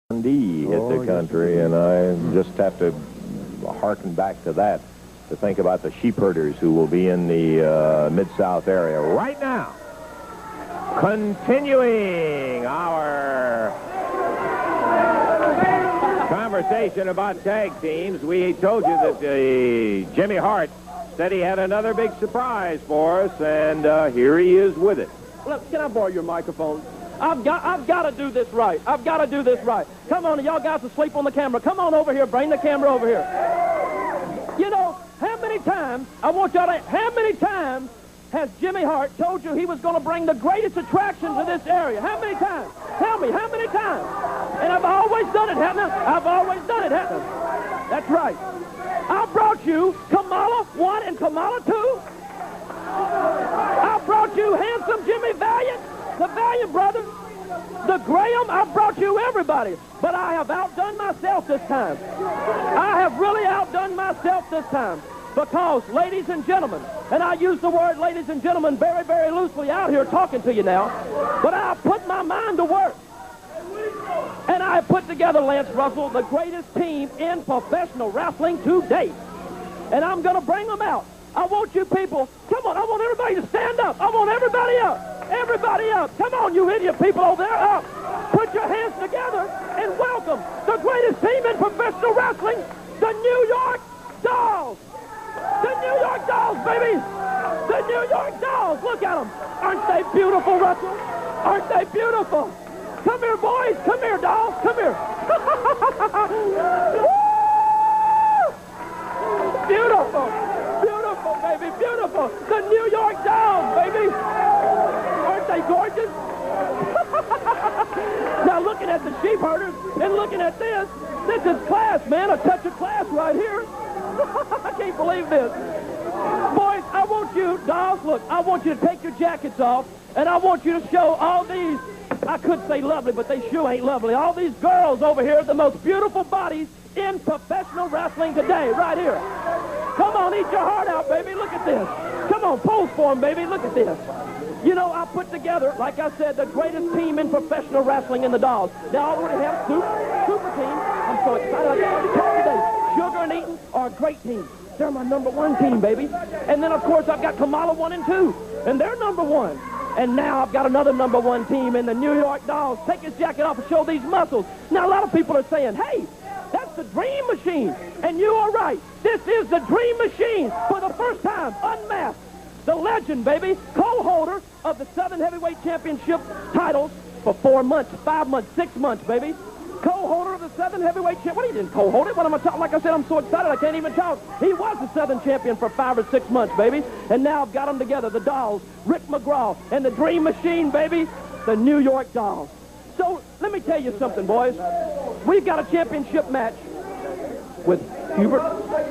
D hit the country, and I just have to harken back to that to think about the sheep herders who will be in the Mid-South area right now. Continuing our conversation about tag teams, we told you that Jimmy Hart said he had another big surprise for us, and here he is with it. Look, can I borrow your microphone? I've got to do this right. I've got to do this right. Come on, y'all guys asleep on the camera. Come on over here. Bring the camera over here. You know, how many times, I want y'all to, how many times has Jimmy Hart told you he was going to bring the greatest attraction to this area? How many times? Tell me, how many times? And I've always done it, haven't I? I've always done it, haven't I? That's right. I brought you Kamala 1 and Kamala 2. I brought you handsome Jimmy Valiant, the Valiant brothers, the Graham. I brought you everybody. But I have outdone myself this time. I have really outdone myself this time. Because, ladies and gentlemen, and I use the word ladies and gentlemen very, very loosely out here talking to you now, but I put my mind to work. And I put together, Lance Russell, the greatest team in professional wrestling to date. And I'm going to bring them out. I want you people, come on, I want everybody to stand up. I want everybody up. Everybody up. Come on, you idiot people over there, up. Put your hands together and welcome the greatest team in professional wrestling, the New York Dolls. The New York Dolls, baby. The New York Dolls. Look at them. Aren't they beautiful, Russell? Aren't they beautiful? Come here, boys. Come here, dolls. Come here. Beautiful. Beautiful, baby. Beautiful. The New York Dolls, baby. Aren't they gorgeous? Now, looking at the sheep herders and looking at this is class, man. A touch of class right here. I can't believe this. Boys, I want you, dolls, look, I want you to take your jackets off, and I want you to show all these, I could say lovely, but they sure ain't lovely, all these girls over here, the most beautiful bodies in professional wrestling today, right here. Come on, eat your heart out, baby. Look at this. Come on, pose for them, baby. Look at this. You know, I put together, like I said, the greatest team in professional wrestling in the Dolls. They already have super team. I'm so excited. I can't talk today. Sugar and Eaton are a great team. They're my #1 team, baby. And then, of course, I've got Kamala 1 and 2, and they're #1. And now I've got another #1 team in the New York Dolls. Take his jacket off and show these muscles. Now, a lot of people are saying, hey, that's the Dream Machine. And you are right. This is the Dream Machine for the first time, unmasked. The legend, baby, co-holder of the Southern Heavyweight Championship titles for 4 months, 5 months, 6 months, baby. Co-holder of the Southern Heavyweight Champion. What, he didn't co-hold it? What am I talking? Like I said, I'm so excited I can't even talk. He was the Southern Champion for 5 or 6 months, baby. And now I've got them together, the Dolls, Rick McGraw, and the Dream Machine, baby, the New York Dolls. So let me tell you something, boys. We've got a championship match with Hubert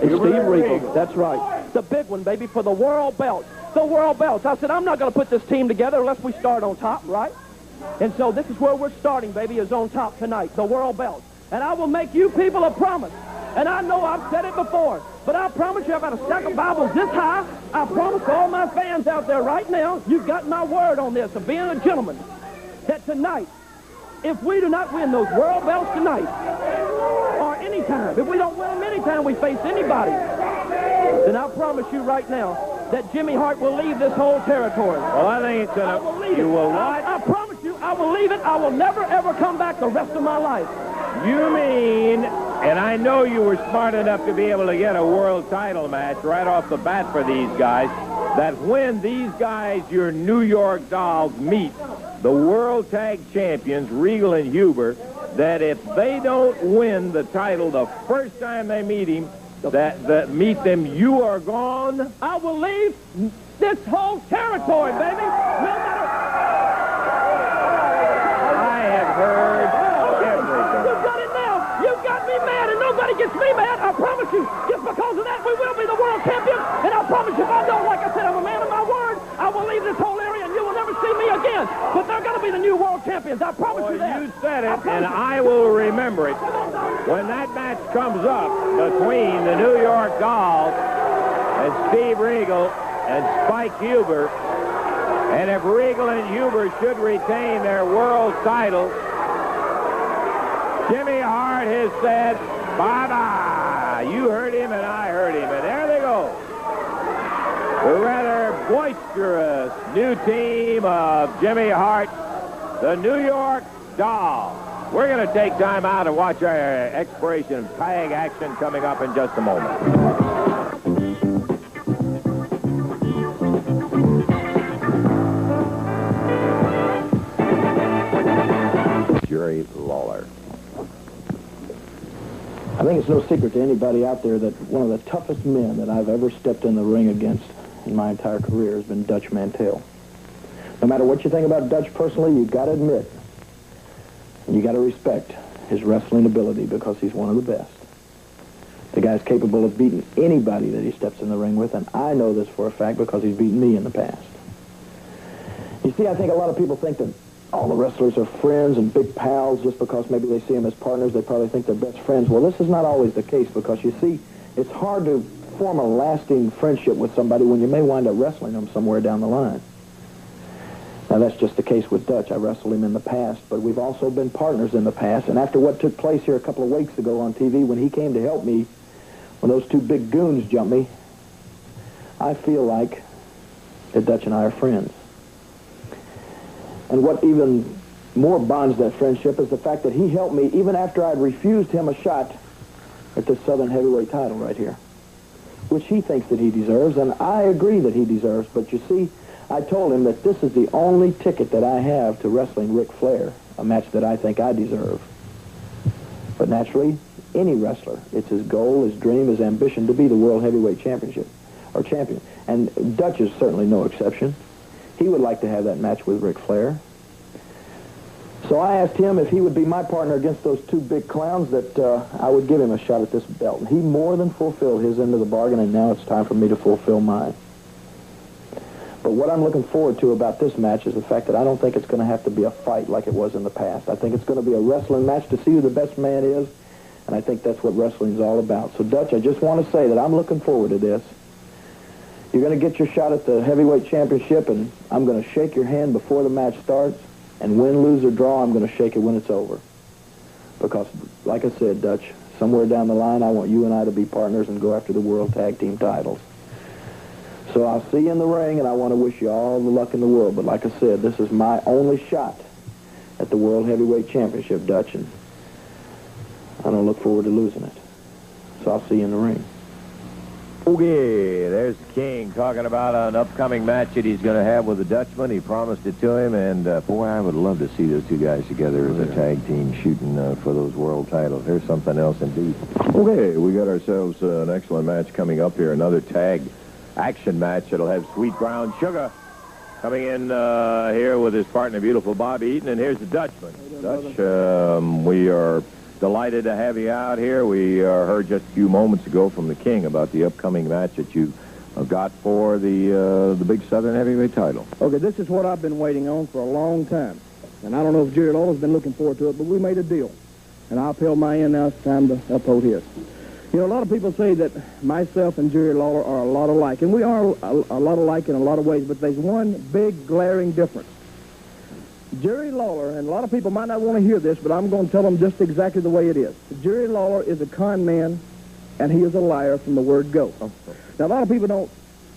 and Steve Regal. That's right. The big one, baby, for the world belt. The world belts. I said, I'm not going to put this team together unless we start on top, right? And so this is where we're starting, baby, is on top tonight, the world belt. And I will make you people a promise. And I know I've said it before, but I promise you I've got a stack of Bibles this high. I promise to all my fans out there right now, you've got my word on this of being a gentleman, that tonight, if we do not win those world belts tonight, or anytime, if we don't win them anytime we face anybody, then I promise you right now that Jimmy Hart will leave this whole territory. Well, I think it's I will leave you it. will what? I promise you, I will leave it. I will never, ever come back the rest of my life. You mean, and I know you were smart enough to be able to get a world title match right off the bat for these guys, that when these guys, your New York Dolls, meet the world tag champions, Regal and Huber, that if they don't win the title the first time they meet him, that meet them, you are gone. I will leave this whole territory, baby. No matter. I have heard everything. You've got it now. You've got me mad, and nobody gets me mad. I promise you. Just because of that, we will be the world champions. And I promise you, if I don't, like I said, I'm a man of my word, I will leave this whole area, and you will never see me again. But they're going to be the new world champions. I promise you that. You said it, and I will remember it. When that match comes up between the New York Dolls and Steve Regal and Spike Huber, and if Regal and Huber should retain their world titles, Jimmy Hart has said bye-bye. You heard him and I heard him, and there they go. The rather boisterous new team of Jimmy Hart, the New York Dolls. We're going to take time out to watch our expiration of tag action coming up in just a moment. Jerry Lawler. I think it's no secret to anybody out there that one of the toughest men that I've ever stepped in the ring against in my entire career has been Dutch Mantell. No matter what you think about Dutch personally, you've got to admit, and you got to respect his wrestling ability because he's one of the best. The guy's capable of beating anybody that he steps in the ring with, and I know this for a fact because he's beaten me in the past. You see, I think a lot of people think that all the wrestlers are friends and big pals just because maybe they see them as partners. They probably think they're best friends. Well, this is not always the case because, you see, it's hard to form a lasting friendship with somebody when you may wind up wrestling them somewhere down the line. Now, that's just the case with Dutch. I wrestled him in the past, but we've also been partners in the past. And after what took place here a couple of weeks ago on TV when he came to help me, when those two big goons jumped me, I feel like that Dutch and I are friends. And what even more bonds that friendship is the fact that he helped me even after I'd refused him a shot at this Southern Heavyweight title right here, which he thinks that he deserves, and I agree that he deserves. But you see, I told him that this is the only ticket that I have to wrestling Ric Flair, a match that I think I deserve. But naturally, any wrestler, it's his goal, his dream, his ambition to be the World Heavyweight Championship, or champion. And Dutch is certainly no exception. He would like to have that match with Ric Flair. So I asked him if he would be my partner against those two big clowns, that I would give him a shot at this belt. And he more than fulfilled his end of the bargain, and now it's time for me to fulfill mine. But what I'm looking forward to about this match is the fact that I don't think it's going to have to be a fight like it was in the past. I think it's going to be a wrestling match to see who the best man is, and I think that's what wrestling's all about. So, Dutch, I just want to say that I'm looking forward to this. You're going to get your shot at the heavyweight championship, and I'm going to shake your hand before the match starts, and win, lose, or draw, I'm going to shake it when it's over. Because, like I said, Dutch, somewhere down the line, I want you and I to be partners and go after the World Tag Team titles. So I'll see you in the ring, and I want to wish you all the luck in the world. But like I said, this is my only shot at the World Heavyweight Championship, Dutch, and I don't look forward to losing it. So I'll see you in the ring. Okay, there's King talking about an upcoming match that he's going to have with the Dutchman. He promised it to him, and boy, I would love to see those two guys together as a tag team shooting for those world titles. There's something else indeed. Okay, we got ourselves an excellent match coming up here, another tag action match. It'll have Sweet Brown Sugar coming in here with his partner, Beautiful Bobby Eaton, and here's the Dutchman. Dutch, we are delighted to have you out here. We heard just a few moments ago from the King about the upcoming match that you got for the big Southern Heavyweight title. Okay, this is what I've been waiting on for a long time. And I don't know if Jerry Lawler's been looking forward to it, but we made a deal. And I've held my end, now it's time to uphold his. You know, a lot of people say that myself and Jerry Lawler are a lot alike. And we are a lot alike in a lot of ways, but there's one big glaring difference. Jerry Lawler, and a lot of people might not want to hear this, but I'm going to tell them just exactly the way it is. Jerry Lawler is a con man, and he is a liar from the word go. Now, a lot of people don't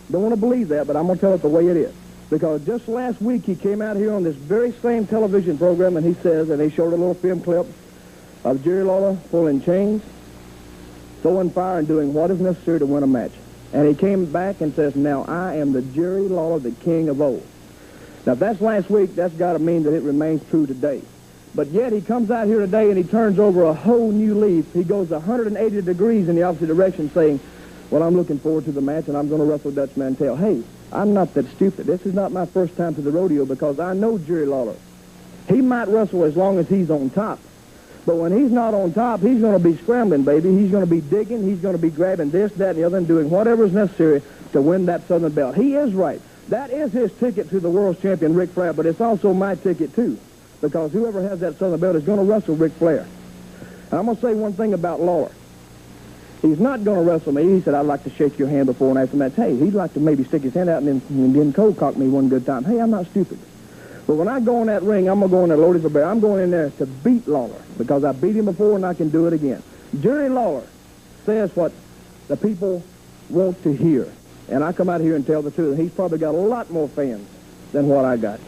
want to believe that, but I'm going to tell it the way it is. Because just last week, he came out here on this very same television program, and he says, and they showed a little film clip of Jerry Lawler pulling chains, throwing fire, and doing what is necessary to win a match. And he came back and says, now, I am the Jerry Lawler, the king of old. Now, if that's last week, that's got to mean that it remains true today. But yet, he comes out here today and he turns over a whole new leaf. He goes 180 degrees in the opposite direction, saying, well, I'm looking forward to the match, and I'm going to wrestle Dutch Mantell. Hey, I'm not that stupid. This is not my first time to the rodeo because I know Jerry Lawler. He might wrestle as long as he's on top. But when he's not on top, he's going to be scrambling, baby. He's going to be digging. He's going to be grabbing this, that, and the other, and doing whatever is necessary to win that Southern belt. He is right. That is his ticket to the world's champion, Ric Flair, but it's also my ticket, too, because whoever has that Southern belt is going to wrestle Ric Flair. And I'm going to say one thing about Lawler. He's not going to wrestle me. He said, I'd like to shake your hand before and after the match. Hey, he'd like to maybe stick his hand out and then cold cock me one good time. Hey, I'm not stupid. But when I go in that ring, I'm going to go in there loaded for bear. I'm going in there to beat Lawler because I beat him before and I can do it again. Jerry Lawler says what the people want to hear. And I come out here and tell the truth. And he's probably got a lot more fans than what I got.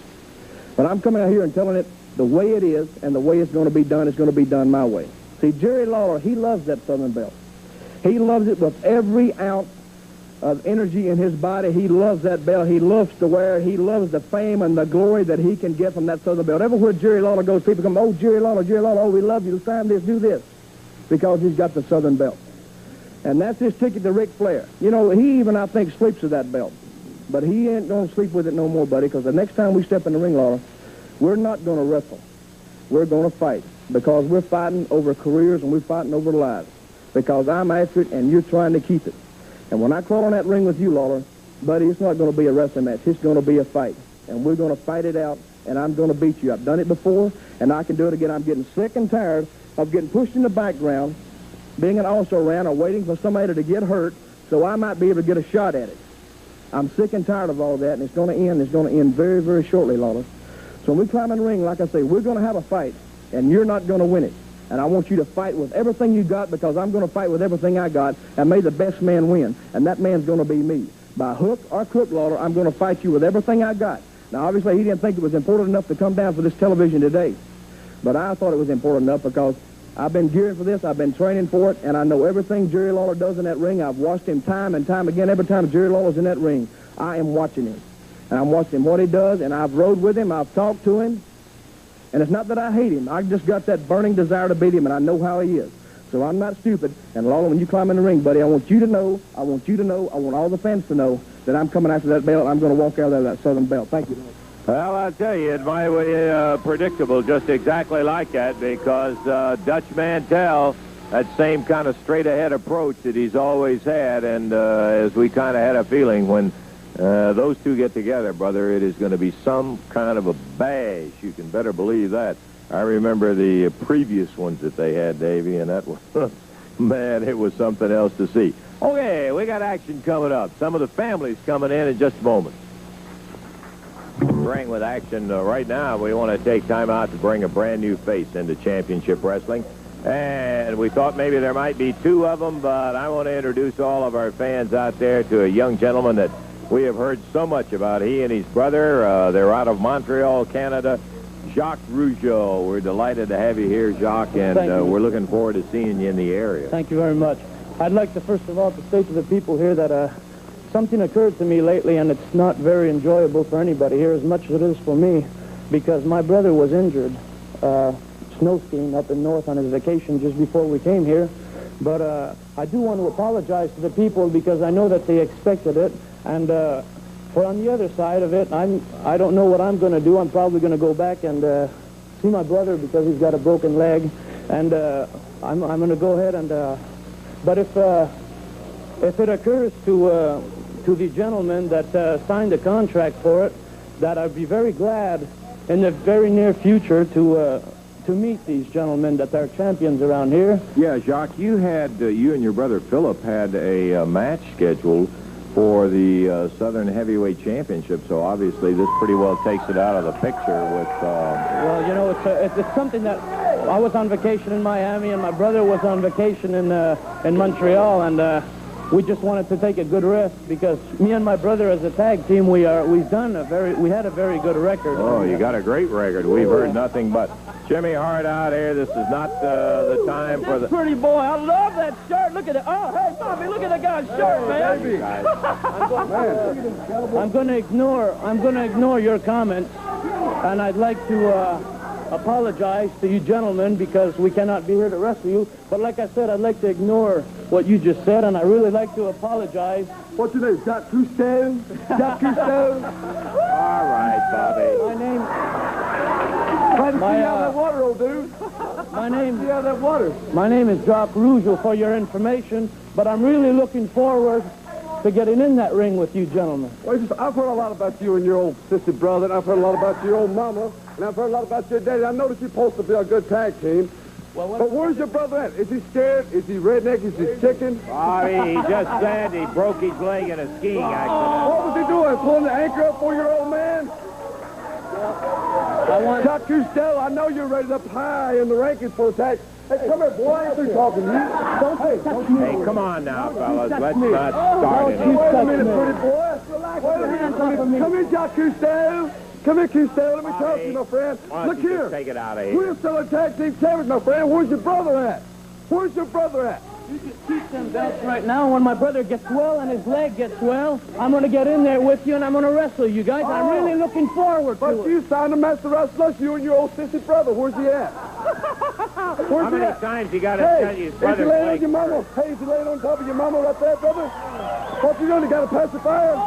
But I'm coming out here and telling it the way it is and the way it's going to be done. It's going to be done my way. See, Jerry Lawler, he loves that Southern Belt. He loves it with every ounce of energy in his body. He loves that belt. He loves to wear it. He loves the fame and the glory that he can get from that Southern Belt. Everywhere Jerry Lawler goes, people come, oh, Jerry Lawler, oh, we love you. Sign this, do this. Because he's got the Southern Belt. And that's his ticket to Ric Flair. You know, he even, I think, sleeps with that belt. But he ain't going to sleep with it no more, buddy, because the next time we step in the ring, Lawler, we're not going to wrestle. We're going to fight because we're fighting over careers and we're fighting over lives because I'm after it and you're trying to keep it. And when I crawl on that ring with you, Lawler, buddy, it's not going to be a wrestling match. It's going to be a fight. And we're going to fight it out, and I'm going to beat you. I've done it before, and I can do it again. I'm getting sick and tired of getting pushed in the background, being an also-ran or waiting for somebody to get hurt so I might be able to get a shot at it. I'm sick and tired of all that, and it's going to end. It's going to end very, very shortly, Lawler. So when we climb in the ring, like I say, we're going to have a fight, and you're not going to win it. And I want you to fight with everything you got because I'm going to fight with everything I got, and may the best man win. And that man's going to be me. By hook or crook, Lawler, I'm going to fight you with everything I got. Now, obviously, he didn't think it was important enough to come down for this television today. But I thought it was important enough because I've been gearing for this. I've been training for it, and I know everything Jerry Lawler does in that ring. I've watched him time and time again. Every time Jerry Lawler's in that ring, I am watching him. And I'm watching him what he does, and I've rode with him. I've talked to him. And it's not that I hate him. I just got that burning desire to beat him, and I know how he is. So I'm not stupid. And Lawler, when you climb in the ring, buddy, I want you to know, I want all the fans to know that I'm coming after that belt, and I'm going to walk out of that Southern Belt. Thank you. Well, I'll tell you, it might be predictable just exactly like that because Dutch Mantell, that same kind of straight-ahead approach that he's always had, and as we kind of had a feeling when those two get together, brother, it is going to be some kind of a bash. You can better believe that. I remember the previous ones that they had, Davey, and that was, man, it was something else to see. Okay, we got action coming up. Some of the families coming in just a moment. Bring with action right now. We want to take time out to bring a brand new face into championship wrestling. And we thought maybe there might be two of them, but I want to introduce all of our fans out there to a young gentleman that we have heard so much about. He and his brother, they're out of Montreal, Canada. Jacques Rougeau. We're delighted to have you here, Jacques, and we're looking forward to seeing you in the area. Thank you very much. I'd like to, first of all, to say to the people here that something occurred to me lately, and it's not very enjoyable for anybody here as much as it is for me, because my brother was injured snow skiing up in north on his vacation just before we came here. But I do want to apologize to the people because I know that they expected it, and for on the other side of it, I don't know what I'm going to do. I'm probably going to go back and see my brother because he's got a broken leg, and I'm going to go ahead and. But if it occurs to the gentleman that signed the contract for it, that I'd be very glad in the very near future to meet these gentlemen that are champions around here. Yeah, Jacques, you and your brother Philip had a match scheduled for the Southern Heavyweight Championship, so obviously this pretty well takes it out of the picture with... Well, you know, it's something that... I was on vacation in Miami, and my brother was on vacation in Montreal, and we just wanted to take a good rest because me and my brother as a tag team, we had a very good record. Oh, you got a great record. We've heard nothing but Jimmy Hart out here. This is not the time for the... Pretty boy, I love that shirt. Look at it. Oh, hey, Bobby, look at the guy's shirt, man. I'm going to ignore your comments, and I'd like to apologize to you gentlemen because we cannot be here to wrestle you. But like I said, I'd like to ignore what you just said, and I really like to apologize. What's your name, Jacques Cousteau? Jacques Cousteau? All right, Bobby. My name... See how that water will do. See how that water. My name is Jacques Rougeau, for your information, but I'm really looking forward to getting in that ring with you gentlemen. Well, I've heard a lot about you and your old sister brother, and I've heard a lot about your old mama, and I've heard a lot about your daddy. I know that you're supposed to be a good tag team. Well, but where's your brother at? Is he scared? Is he redneck? Is he chicken? Bobby, he just said he broke his leg in a skiing accident. What was he doing? Pulling the anchor up for your old man? I want... Chuck Costello, I know you're rated up high in the rankings for attack. Hey, come here, boy. I ain't through talking to you. Don't Hey, come on now, fellas. Let's not start it. Wait a minute, pretty boy. Relax. Wait a minute. Come here, Chuck Costello. Come here, Costello. Let me talk to you, my friend. Look here. Just take it out of here. We're still a tag team champions, my friend. Where's your brother at? Where's your brother at? You just keep them belts right now. When my brother gets well and his leg gets well, I'm going to get in there with you and I'm going to wrestle you guys. I'm really looking forward to it. But you signed a master wrestler, you and your old sissy brother. Where's he at? How many times you got to tell you his brother's is he laying on leg your mama? Hey, is he laying on top of your mama right there, brother? What you doing? You got to pacify him?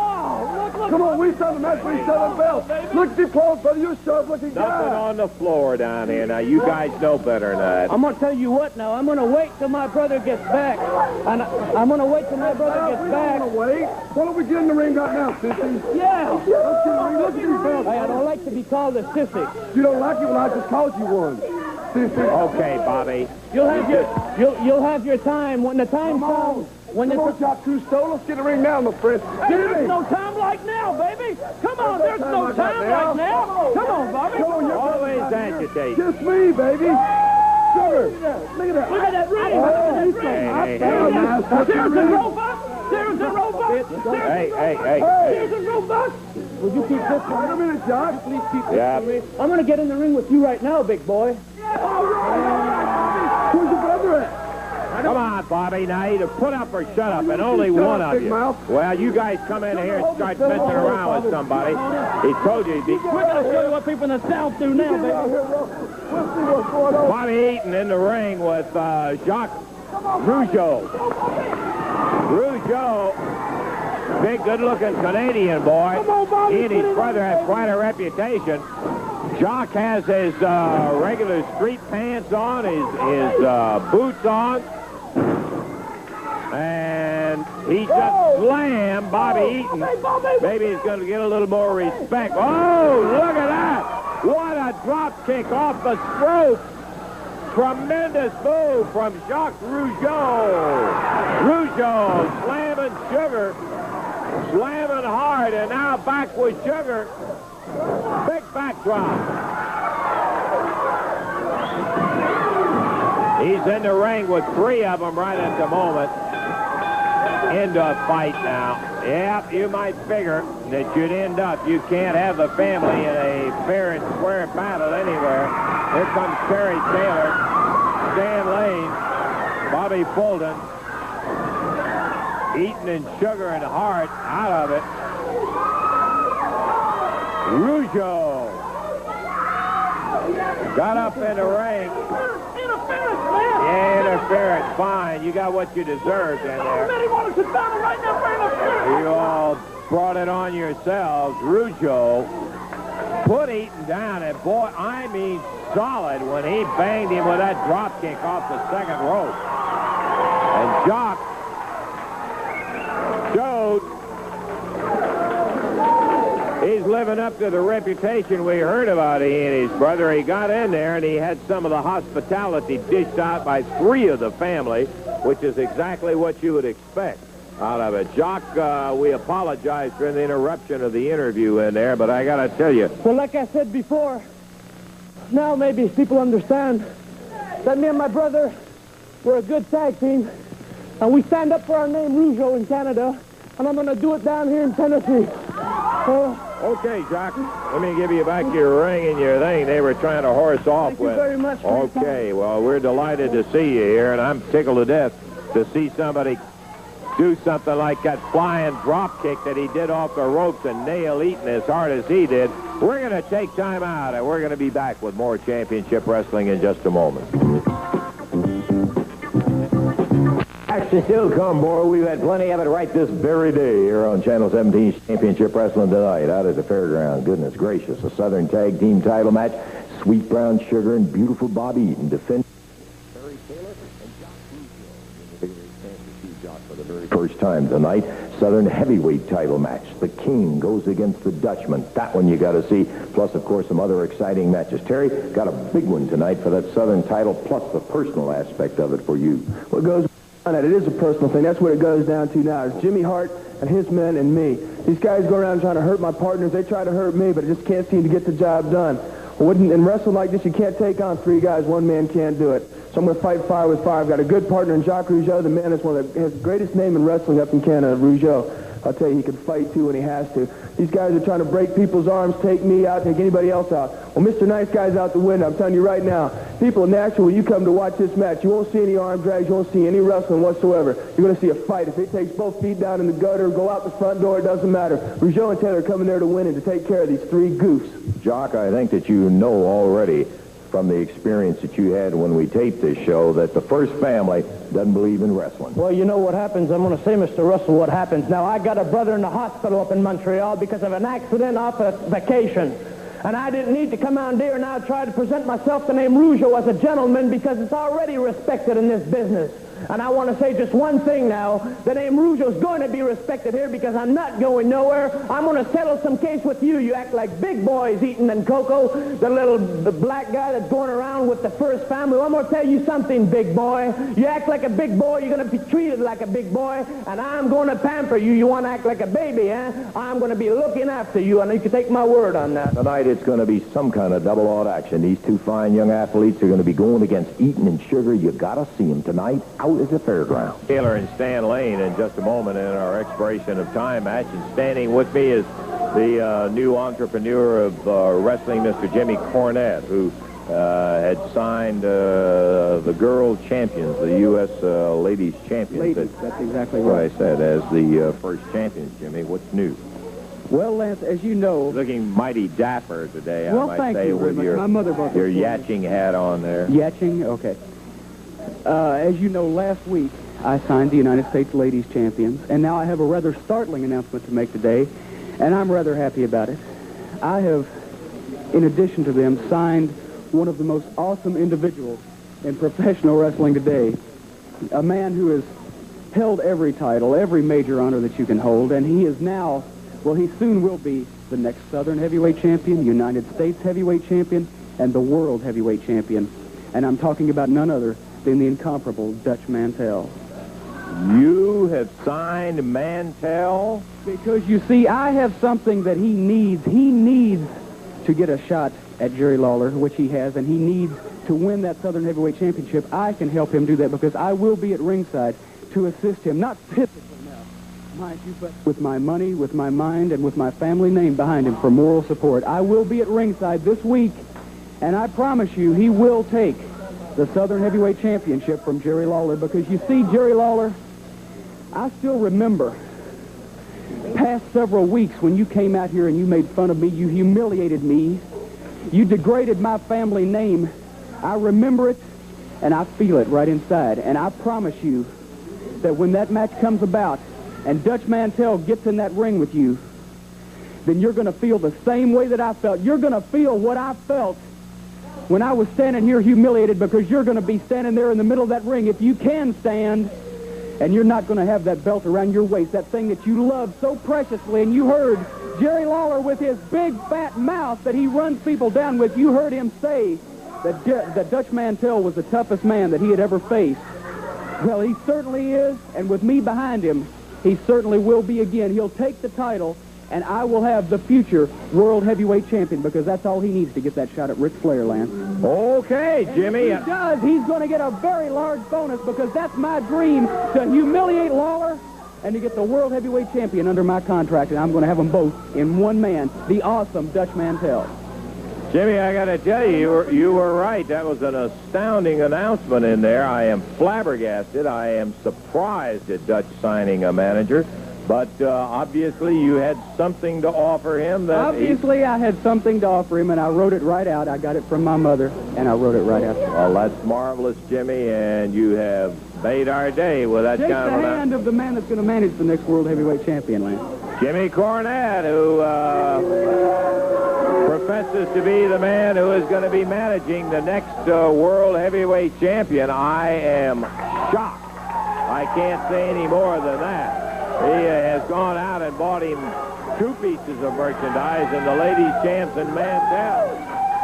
Look, Come on, we signed a match for each other belt. Look at your clothes, brother. You're a sharp-looking guy. Nothing on the floor down here. Now, you guys know better than that. I'm going to tell you what now. I'm going to wait till my brother gets back. And I'm going to wait till my brother gets back. We don't want to wait. Why don't we get in the ring right now, sissy? Yeah. Let's get in the ring. Look at these belts. Hey, I don't like to be called a sissy. You don't like it? Well, I just called you one. Sissy. Okay, Bobby. You'll have your time when the time comes. Come on, Jack Cousteau. Let's get in the ring now, my friend. There's no time like now, baby. Come on, there's no time like now. Come on, Bobby. Come on, you're Always agitate. just me, baby. Sugar. Look at that. Look at that ring. Look at that ring. There's a robot. There's a robot. Hey. There's a robot. Would you keep this? Wait a minute, Jack. Please keep this Yeah. for me. I'm going to get in the ring with you right now, big boy. Where's your brother at? Come on, Bobby. Now, either put up or shut up, and only one of you. Well, you guys come in here and start messing around with somebody. He told you he'd be... We're going to show you what people in the South do now, baby. We'll see what's going on. Bobby Eaton in the ring with Jacques Rougeau. Rougeau, big, good-looking Canadian boy. He and his brother have quite a reputation. Jacques has his regular street pants on, his boots on, and he just slammed Bobby Eaton. Maybe he's going to get a little more respect. Oh, look at that! What a drop kick off the ropes! Tremendous move from Jacques Rougeau. Rougeau slamming Sugar, slamming hard, and now back with Sugar. Big backdrop. He's in the ring with three of them right at the moment. Into a fight now. Yep, you might figure that you'd end up. You can't have the family in a fair and square battle anywhere. Here comes Terry Taylor, Stan Lane, Bobby Fulton, Eaton and Sugar and Hart out of it. Rougeau got up in the ring. Interference, man. Yeah, interference. Fine. You got what you deserved in there. Many want to sit down right now for interference. You all brought it on yourselves. Rougeau put Eaton down, and boy, I mean solid when he banged him with that drop kick off the second rope. And Jock showed he's living up to the reputation we heard about he and his brother. He got in there, and he had some of the hospitality dished out by three of the family, which is exactly what you would expect out of it. Jock, we apologize for the interruption of the interview in there, but I got to tell you. Well, like I said before, now maybe people understand that me and my brother were a good tag team, and we stand up for our name, Rougeau, in Canada, and I'm going to do it down here in Tennessee. Okay, Jock, let me give you back your ring and your thing they were trying to horse off Thank with. you very much for your time. Okay, well, we're delighted to see you here, and I'm tickled to death to see somebody do something like that flying drop kick that he did off the ropes and nail Eaton as hard as he did. We're going to take time out, and we're going to be back with more championship wrestling in just a moment. Action still come, boy. We've had plenty of it right this very day here on Channel 17's Championship Wrestling tonight out at the fairground. Goodness gracious, a Southern Tag Team title match. Sweet Brown Sugar and beautiful Bobby Eaton defend Terry Taylor and Jock Rougeau. Big chance to see Jock for the very first time tonight. Southern Heavyweight title match. The King goes against the Dutchman. That one you got to see. Plus, of course, some other exciting matches. Terry got a big one tonight for that Southern title, plus the personal aspect of it for you. What goes... It is a personal thing. That's what it goes down to now. It's Jimmy Hart and his men and me. These guys go around trying to hurt my partners. They try to hurt me, but it just can't seem to get the job done. In wrestling like this, you can't take on 3 guys. One man can't do it. So I'm going to fight fire with fire. I've got a good partner in Jacques Rougeau, the man that's has the greatest name in wrestling up in Canada, Rougeau. I'll tell you, he can fight, too, when he has to. These guys are trying to break people's arms, take me out, take anybody else out. Well, Mr. Nice Guy's out the window. I'm telling you right now, people in Nashville, when you come to watch this match, you won't see any arm drags, you won't see any wrestling whatsoever. You're going to see a fight. If it takes both feet down in the gutter, go out the front door, it doesn't matter. Rougeau and Taylor are coming there to win and to take care of these 3 goofs. Jock, I think that you know already from the experience that you had when we taped this show that the First family doesn't believe in wrestling. Well, you know what happens. I'm going to say, Mr. Russell, what happens. Now, I got a brother in the hospital up in Montreal because of an accident off a vacation. And I didn't need to come out here and now try to present myself the name Rougeau as a gentleman because it's already respected in this business. And I want to say just one thing now. The name Rougeau's going to be respected here because I'm not going nowhere. I'm going to settle some case with you. You act like big boys eating and Coco, the black guy that's going around with the First family. Well, I'm going to tell you something, big boy. You act like a big boy, you're going to be treated like a big boy, and I'm going to pamper you. You want to act like a baby, eh? I'm going to be looking after you, and you can take my word on that. Tonight it's going to be some kind of double-odd action. These 2 fine young athletes are going to be going against Eaton and Sugar. You got to see them tonight out at the fairground. Taylor and Stan Lane in just a moment in our expiration of time match. And standing with me is the new entrepreneur of wrestling, Mr. Jimmy Cornette, who had signed the girl champions, the U.S. ladies champions. Ladies, that's exactly what right. I said, as the first champions, Jimmy. What's new? Well, Lance, as you know... Looking mighty dapper today, well, I might say, you with My mother brought your this yatching hat on there. Yatching? Okay. As you know, last week, I signed the United States Ladies Champions, and now I have a rather startling announcement to make today, and I'm rather happy about it. I have, in addition to them, signed one of the most awesome individuals in professional wrestling today, a man who has held every title, every major honor that you can hold, and he is now, well, he soon will be the next Southern Heavyweight Champion, United States Heavyweight Champion, and the World Heavyweight Champion. And I'm talking about none other than the incomparable Dutch Mantell. You have signed Mantell? Because, you see, I have something that he needs. He needs to get a shot at Jerry Lawler, which he has, and he needs to win that Southern Heavyweight Championship. I can help him do that because I will be at ringside to assist him, not physically now, mind you, but with my money, with my mind, and with my family name behind him for moral support. I will be at ringside this week, and I promise you he will take the Southern Heavyweight Championship from Jerry Lawler, because you see, Jerry Lawler, I still remember past several weeks when you came out here and you made fun of me, you humiliated me, you degraded my family name. I remember it, and I feel it right inside, and I promise you that when that match comes about and Dutch Mantell gets in that ring with you, then you're going to feel the same way that I felt. You're going to feel what I felt when I was standing here humiliated, because you're going to be standing there in the middle of that ring, if you can stand, and you're not going to have that belt around your waist, that thing that you love so preciously. And you heard Jerry Lawler with his big fat mouth that he runs people down with. You heard him say that Dutch Mantell was the toughest man that he had ever faced. Well, he certainly is, and with me behind him, he certainly will be again. He'll take the title, and I will have the future World Heavyweight Champion, because that's all he needs to get that shot at Ric Flair, Lance. Okay, Jimmy. And if he does, he's going to get a very large bonus, because that's my dream, to humiliate Lawler and to get the World Heavyweight Champion under my contract, and I'm going to have them both in one man, the awesome Dutch Mantell. Jimmy, I got to tell you, you were right. That was an astounding announcement in there. I am flabbergasted. I am surprised at Dutch signing a manager. But obviously you had something to offer him. Obviously I had something to offer him, and I wrote it right out. I got it from my mother, and I wrote it right out. Well, that's marvelous, Jimmy, and you have made our day with that Shake kind of the hand of the man that's going to manage the next World Heavyweight Champion, Lance. Jimmy Cornette, who professes to be the man who is going to be managing the next World Heavyweight Champion. I am shocked. I can't say any more than that. He has gone out and bought him 2 pieces of merchandise, and the ladies' champs and Mantell.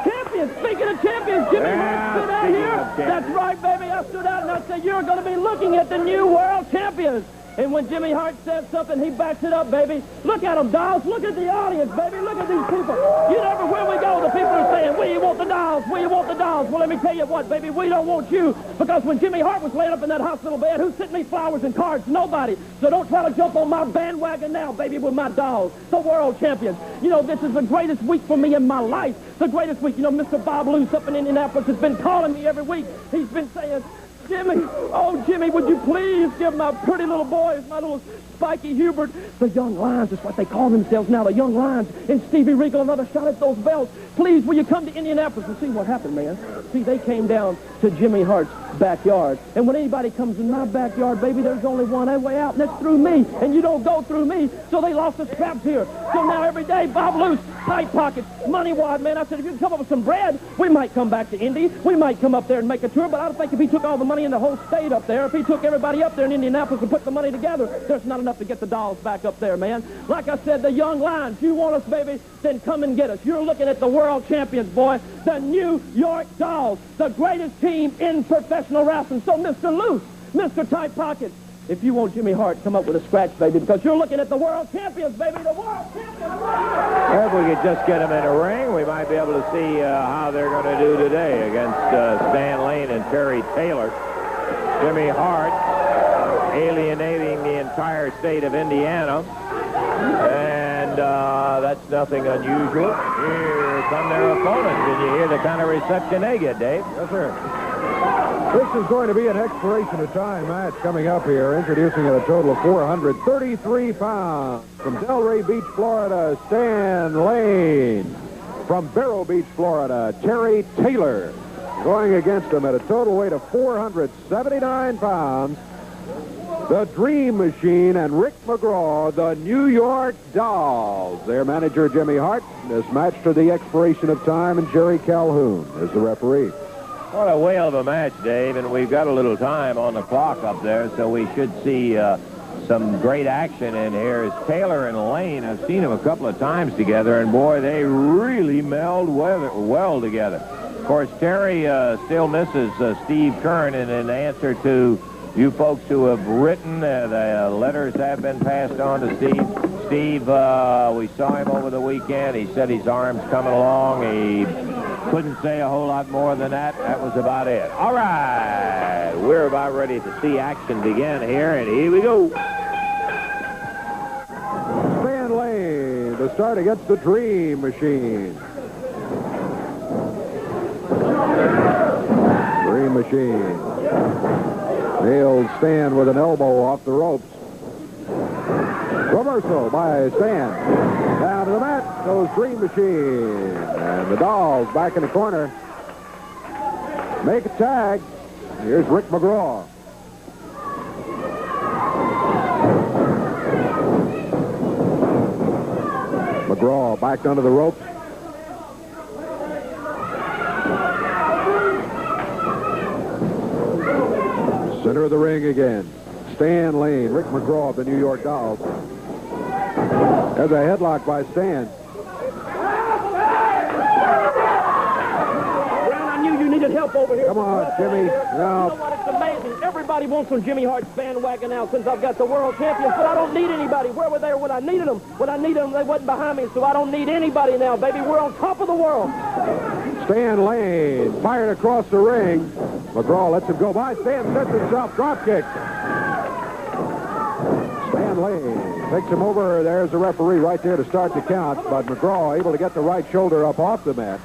Champion! champions. Speaking of champions, Jimmy Hart stood out here. That's right, baby. I stood out and I said, you're going to be looking at the new world champions. And when Jimmy Hart says something, he backs it up, baby. Look at them, dolls. Look at the audience, baby. Look at these people. You know, everywhere we go, the people are saying, we want the dolls. We want the dolls. Well, let me tell you what, baby. We don't want you. Because when Jimmy Hart was laying up in that hospital bed, who sent me flowers and cards? Nobody. So don't try to jump on my bandwagon now, baby, with my dolls. The world champions. You know, this is the greatest week for me in my life. The greatest week. You know, Mr. Bob Luce up in Indianapolis has been calling me every week. He's been saying, Jimmy, oh, Jimmy, would you please give my pretty little boys, my little Spiky Hubert, the young lions is what they call themselves now, the young lions, and Stevie Regal, another shot at those belts. Please, will you come to Indianapolis and see what happened, man? See, they came down to Jimmy Hart's backyard. And when anybody comes in my backyard, baby, there's only one way out, and that's through me. And you don't go through me, so they lost the scraps here. So now every day, Bob Luce, tight pockets, money wad, man. I said, if you can come up with some bread, we might come back to Indy. We might come up there and make a tour, but I don't think if he took all the money in the whole state up there, if he took everybody up there in Indianapolis and put the money together, there's not enough to get the dolls back up there, man. Like I said, the young lions, you want us, baby, then come and get us. You're looking at the world champions, boy, the New York Dolls, the greatest team in professional wrestling. So, Mr. Luce, Mr. Tight Pockets, if you want Jimmy Hart, come up with a scratch, baby, because you're looking at the world champions, baby, the world champions. If we could just get them in a ring, we might be able to see how they're going to do today against Stan Lane and Terry Taylor. Jimmy Hart alienating the entire state of Indiana, and that's nothing unusual. Here come their opponents, and you hear the kind of reception they get, Dave. Yes, sir. This is going to be an expiration of time match coming up here, introducing at a total of 433 pounds. From Delray Beach, Florida, Stan Lane. From Vero Beach, Florida, Terry Taylor. Going against him at a total weight of 479 pounds, the Dream Machine and Rick McGraw, the New York Dolls. Their manager, Jimmy Hart. This match to the expiration of time, and Jerry Calhoun is the referee. What a whale of a match, Dave, and we've got a little time on the clock up there, so we should see some great action in here. As Taylor and Lane, I've seen them a couple of times together, and boy, they really meld well together. Of course, Terry still misses Steve Kern, and in answer to you folks who have written, the letters have been passed on to Steve. Steve, we saw him over the weekend. He said his arm's coming along. He couldn't say a whole lot more than that. That was about it. All right. We're about ready to see action begin here, and here we go. Stan Lane to start against the Dream Machine. Dream Machine nails Stan with an elbow off the ropes. Reversal by Stan. Down to the mat goes Dream Machine. And the Dolls back in the corner. Make a tag. Here's Rick McGraw. McGraw backed under the ropes. Center of the ring again. Stan Lane, Rick McGraw of the New York Dolls. There's a headlock by Stan. Brown, I knew you needed help over here. Come on, Jimmy. You know what? It's amazing. Everybody wants on Jimmy Hart's bandwagon now since I've got the world champions, but I don't need anybody. Where were they when I needed them? When I needed them, they wasn't behind me, so I don't need anybody now, baby. We're on top of the world. Stan Lane fired across the ring. McGraw lets him go by. Stan sets himself. Drop kick. Stan Lane takes him over. There's the referee right there to start the count. But McGraw able to get the right shoulder up off the mat.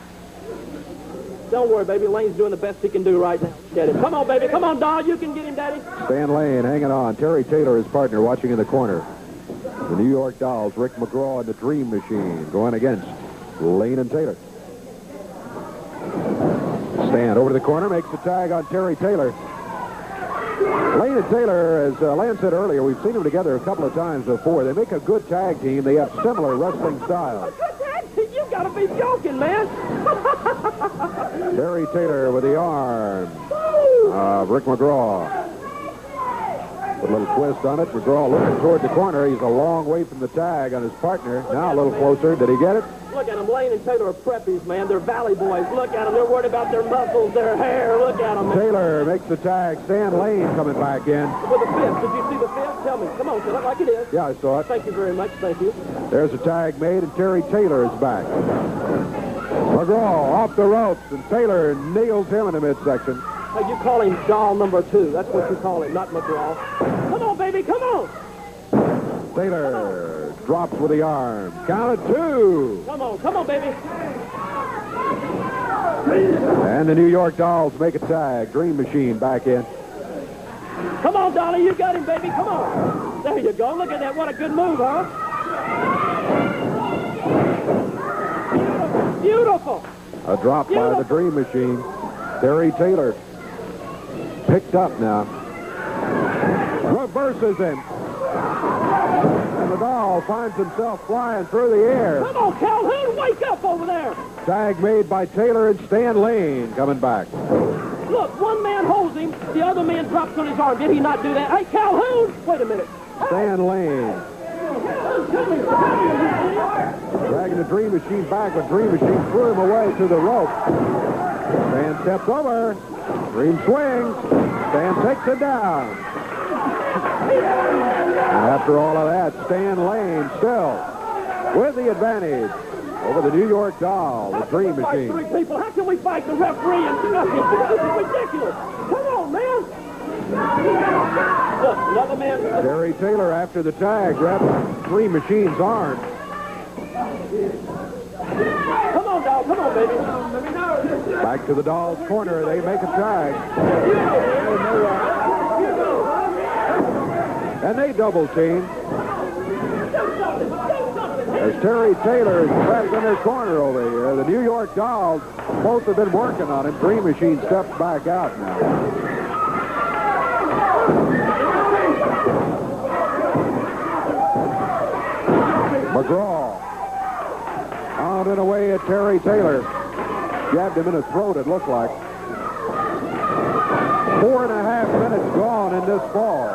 Don't worry, baby. Lane's doing the best he can do right now. Get him. Come on, baby. Come on, doll. You can get him, Daddy. Stan Lane hanging on. Terry Taylor, his partner, watching in the corner. The New York Dolls, Rick McGraw and the Dream Machine going against Lane and Taylor. Stan over to the corner, makes the tag on Terry Taylor. Lane and Taylor, as Lance said earlier, we've seen them together a couple of times before. They make a good tag team. They have similar wrestling styles. You gotta be joking, man. Terry Taylor with the arm of Rick McGraw. Put a little twist on it. McGraw looking toward the corner. He's a long way from the tag on his partner. Now a little closer. Did he get it? Look at them. Lane and Taylor are preppies, man. They're valley boys. Look at them. They're worried about their muscles, their hair. Look at them. Taylor makes the tag. Stan Lane coming back in. With the fifth. Did you see the fifth? Tell me. Come on, tell it like it is. Yeah, I saw it. Thank you very much. Thank you. There's a tag made, and Terry Taylor is back. McGraw off the ropes, and Taylor nails him in the midsection. Hey, you call him doll number 2. That's what you call him, not McGraw. Come on, baby. Come on. Taylor drops with the arm. Count of 2. Come on. Come on, baby. And the New York Dolls make a tag. Dream Machine back in. Come on, Dolly. You got him, baby. Come on. There you go. Look at that. What a good move, huh? Beautiful. A drop by the Dream Machine. Terry Taylor picked up now. Reverses him. And the doll finds himself flying through the air. Come on, Calhoun. Wake up over there. Tag made by Taylor and Stan Lane coming back. Look, one man holds him. The other man drops on his arm. Did he not do that? Hey, Calhoun. Wait a minute. Stan Lane. Dragging the Dream Machine back, but Dream Machine threw him away to the rope. Stan steps over. Dream swings. Stan takes it down. And after all of that, Stan Lane still with the advantage over the New York Doll, the Dream Machine. Three people. How can we fight the referee and nothing? This is ridiculous. Come on, man. Look, another man. Terry Taylor after the tag grabbed Dream Machine's arm. Come on, doll. Come on, baby. Back to the Doll's corner. They make a tag. And they double team. As Terry Taylor is trapped in his corner over here, the New York Dolls both have been working on him. Dream Machine steps back out now. McGraw out and away at Terry Taylor. Jabbed him in the throat, it looked like. 4.5 minutes gone in this ball.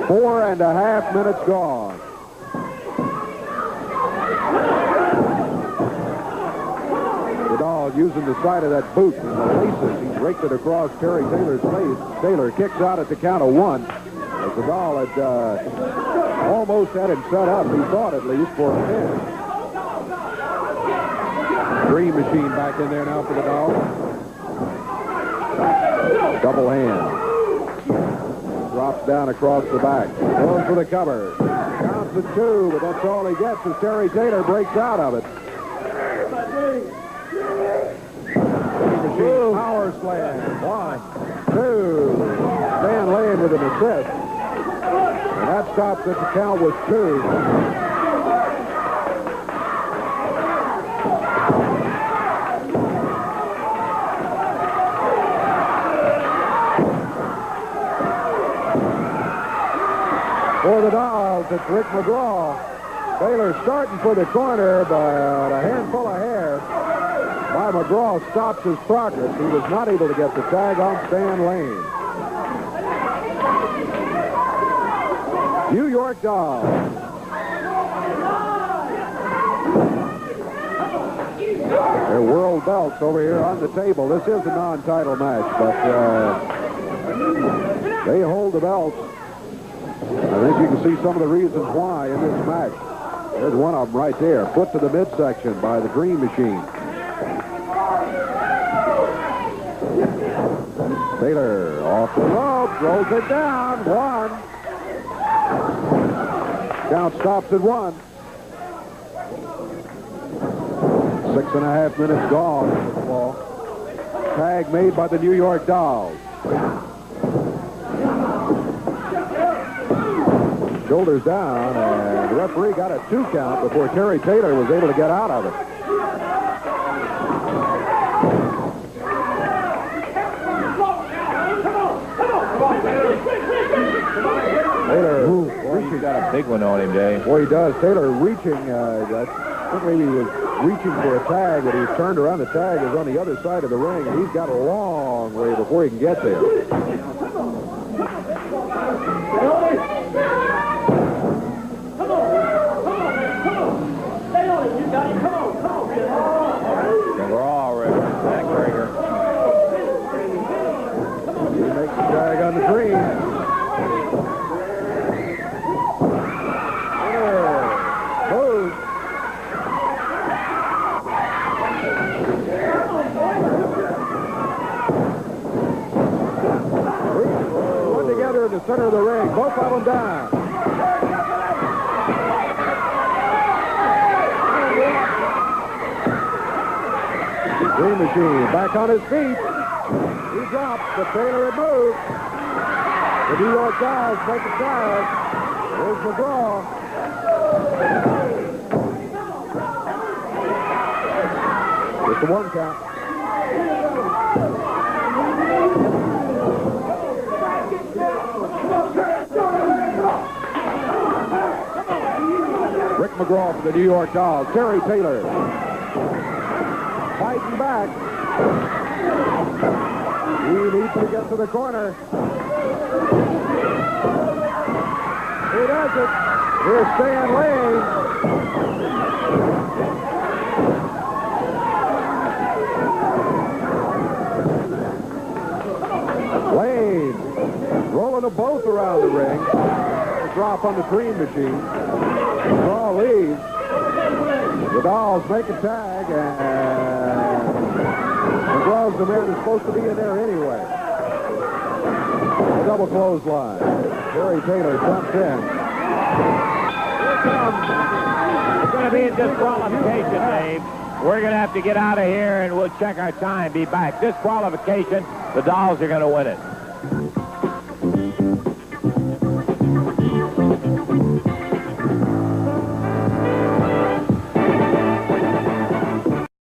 4.5 minutes gone. The Doll using the side of that boot and the laces. He's raked it across Terry Taylor's face. Taylor kicks out at the count of 1. As the Doll had almost had him set up, he thought at least, for a pin. Dream Machine back in there now for the Doll. Double hand. Drops down across the back. Goes for the cover. Counts at 2, but that's all he gets as Terry Taylor breaks out of it. Dream Machine power slam. 1, 2. Stan Lane with an assist. And that stops at the count with 2. For the Dolls, it's Rick McGraw. Taylor starting for the corner by a handful of hair. By McGraw stops his progress. He was not able to get the tag on Stan Lane. New York Dolls. Their world belts over here on the table. This is a non-title match, but they hold the belts. I think you can see some of the reasons why in this match. There's one of them right there. Put to the midsection by the Dream Machine. Taylor off the rope, rolls it down. 1. Count stops at 1. 6.5 minutes gone in this ball. Tag made by the New York Dolls. Shoulders down, and the referee got a 2 count before Terry Taylor was able to get out of it. Taylor, boy, he's got a big one on him, Dave. Boy, he does. Taylor reaching, I think maybe he was reaching for a tag, but he turned around. The tag is on the other side of the ring, and he's got a long way before he can get there. Move. One together in the center of the ring. Both of them down. Dream Machine back on his feet. He dropped, but Taylor had moved. The New York Dolls make a tag. Here's McGraw. Just the one count. Rick McGraw for the New York Dolls. Terry Taylor fighting back. He needs to get to the corner. He does it. Here's Stan Lane. Lane rolling them both around the ring. A drop on the Dream Machine. Draw leads. The Dolls make a tag, and McGraw's the man who's supposed to be in there anyway. A double clothesline. Terry Taylor jumps in. Here it comes. It's going to be a disqualification, Dave. We're going to have to get out of here, and we'll check our time, be back. Disqualification. The Dolls are going to win it.